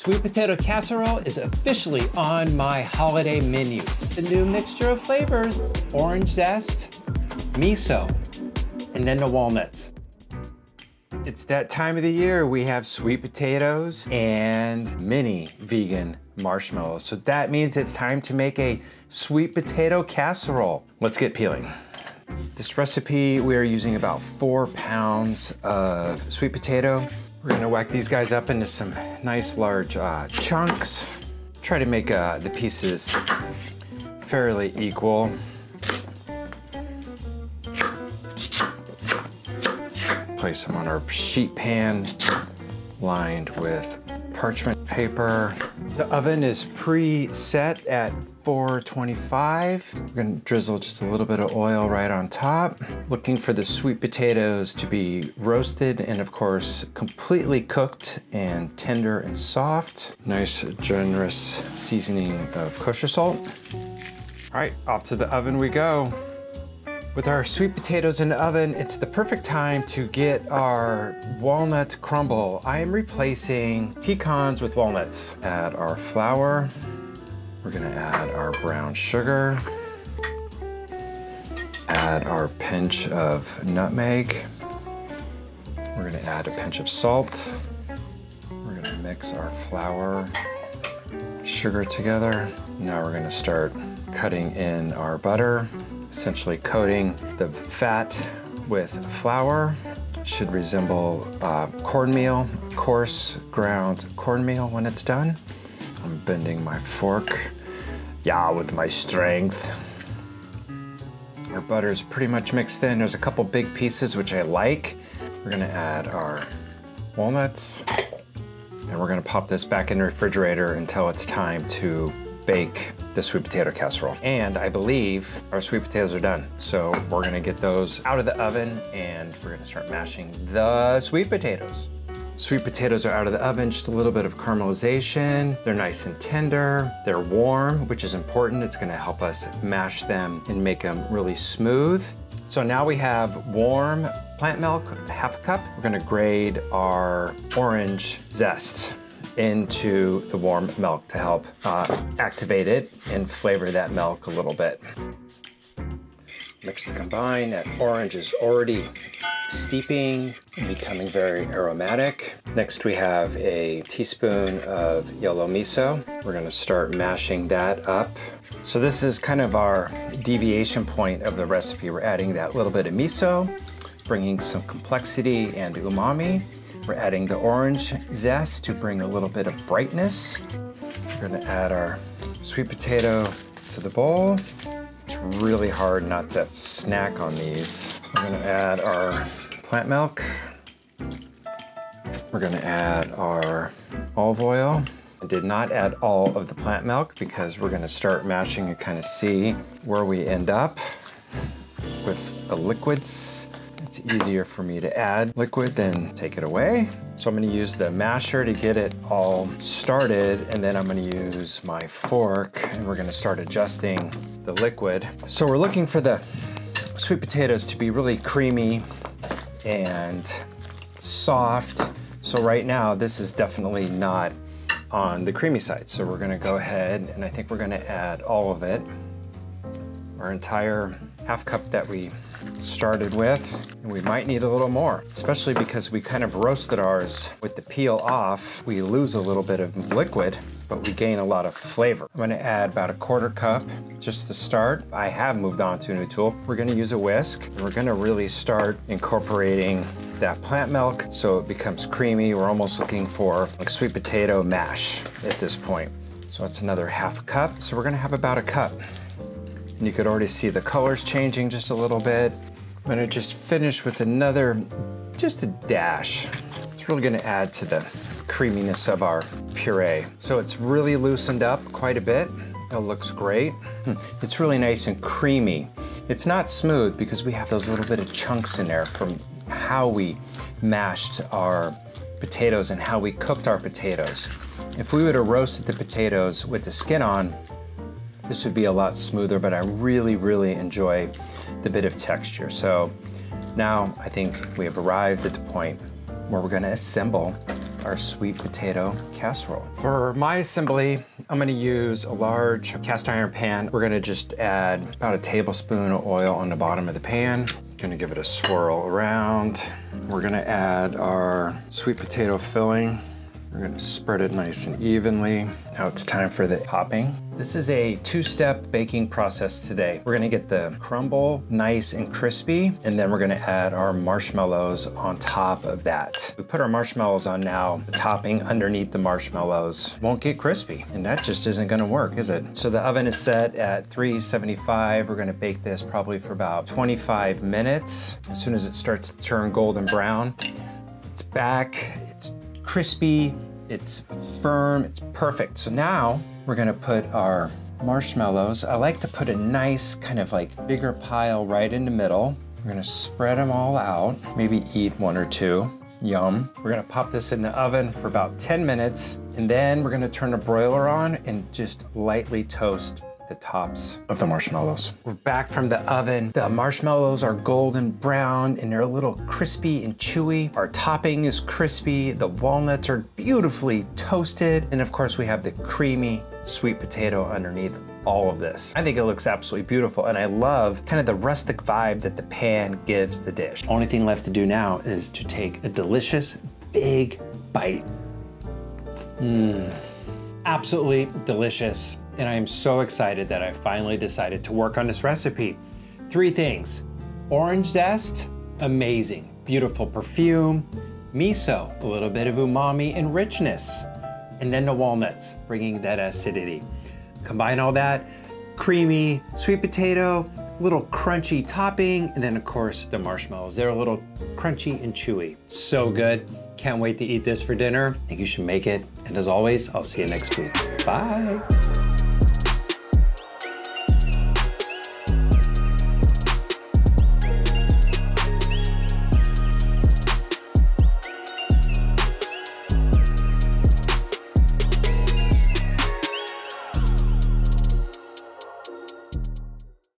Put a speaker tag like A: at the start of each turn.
A: Sweet potato casserole is officially on my holiday menu. The new mixture of flavors, orange zest, miso, and then the walnuts. It's that time of the year. We have sweet potatoes and mini vegan marshmallows. So that means it's time to make a sweet potato casserole. Let's get peeling. This recipe, we are using about 4 pounds of sweet potato. We're gonna whack these guys up into some nice large chunks. Try to make the pieces fairly equal. Place them on our sheet pan lined with parchment paper. The oven is preset at 425. We're gonna drizzle just a little bit of oil right on top. Looking for the sweet potatoes to be roasted and of course completely cooked and tender and soft. Nice generous seasoning of kosher salt. All right, off to the oven we go. With our sweet potatoes in the oven, it's the perfect time to get our walnut crumble. I am replacing pecans with walnuts. Add our flour. We're gonna add our brown sugar. Add our pinch of nutmeg. We're gonna add a pinch of salt. We're gonna mix our flour, sugar together. Now we're gonna start cutting in our butter. Essentially coating the fat with flour. Should resemble cornmeal, coarse ground cornmeal when it's done. I'm bending my fork, with my strength. Our butter's pretty much mixed in. There's a couple big pieces which I like. We're gonna add our walnuts and we're gonna pop this back in the refrigerator until it's time to bake the sweet potato casserole. And I believe our sweet potatoes are done. So we're gonna get those out of the oven and we're gonna start mashing the sweet potatoes. Sweet potatoes are out of the oven, just a little bit of caramelization. They're nice and tender. They're warm, which is important. It's gonna help us mash them and make them really smooth. So now we have warm plant milk, half a cup. We're gonna grate our orange zest into the warm milk to help activate it and flavor that milk a little bit. Mix to combine. That orange is already steeping and becoming very aromatic. Next we have a teaspoon of yellow miso. We're gonna start mashing that up. So this is kind of our deviation point of the recipe. We're adding that little bit of miso, bringing some complexity and umami. We're adding the orange zest to bring a little bit of brightness. We're gonna add our sweet potato to the bowl. It's really hard not to snack on these. We're gonna add our plant milk. We're gonna add our olive oil. I did not add all of the plant milk because we're gonna start mashing and kind of see where we end up with the liquids. It's easier for me to add liquid than take it away. So I'm gonna use the masher to get it all started, and then I'm gonna use my fork, and we're gonna start adjusting the liquid. So we're looking for the sweet potatoes to be really creamy and soft. So right now, this is definitely not on the creamy side. So we're gonna go ahead, and I think we're gonna add all of it. Our entire half cup that we started with, and we might need a little more, especially because we kind of roasted ours with the peel off. We lose a little bit of liquid, but we gain a lot of flavor. I'm gonna add about a 1/4 cup just to start. I have moved on to a new tool. We're gonna use a whisk. We're gonna really start incorporating that plant milk so it becomes creamy. We're almost looking for like sweet potato mash at this point. So it's another half cup. So we're gonna have about a cup. And you could already see the colors changing just a little bit. I'm gonna just finish with just a dash. It's really gonna add to the creaminess of our puree. So it's really loosened up quite a bit. It looks great. It's really nice and creamy. It's not smooth because we have those little bit of chunks in there from how we mashed our potatoes and how we cooked our potatoes. If we would have roasted the potatoes with the skin on, this would be a lot smoother, but I really, really enjoy the bit of texture. So now I think we have arrived at the point where we're gonna assemble our sweet potato casserole. For my assembly, I'm gonna use a large cast iron pan. We're gonna just add about a tablespoon of oil on the bottom of the pan. Gonna give it a swirl around. We're gonna add our sweet potato filling. We're gonna spread it nice and evenly. Now it's time for the topping. This is a two-step baking process today. We're gonna get the crumble nice and crispy, and then we're gonna add our marshmallows on top of that. We put our marshmallows on now. The topping underneath the marshmallows won't get crispy, and that just isn't gonna work, is it? So the oven is set at 375. We're gonna bake this probably for about 25 minutes. As soon as it starts to turn golden brown, it's back, it's crispy, it's firm, it's perfect. So now we're gonna put our marshmallows. I like to put a nice kind of like bigger pile right in the middle. We're gonna spread them all out, maybe eat one or two. Yum. We're gonna pop this in the oven for about 10 minutes, and then we're gonna turn the broiler on and just lightly toast the tops of the marshmallows. We're back from the oven. The marshmallows are golden brown and they're a little crispy and chewy. Our topping is crispy. The walnuts are beautifully toasted. And of course we have the creamy sweet potato underneath all of this. I think it looks absolutely beautiful, and I love kind of the rustic vibe that the pan gives the dish. Only thing left to do now is to take a delicious big bite. Absolutely delicious. And I am so excited that I finally decided to work on this recipe. 3 things: orange zest, amazing, beautiful perfume; miso, a little bit of umami and richness; and then the walnuts, bringing that acidity. Combine all that, creamy sweet potato, little crunchy topping, and then of course the marshmallows. They're a little crunchy and chewy. So good. Can't wait to eat this for dinner. I think you should make it. And as always, I'll see you next week. Bye.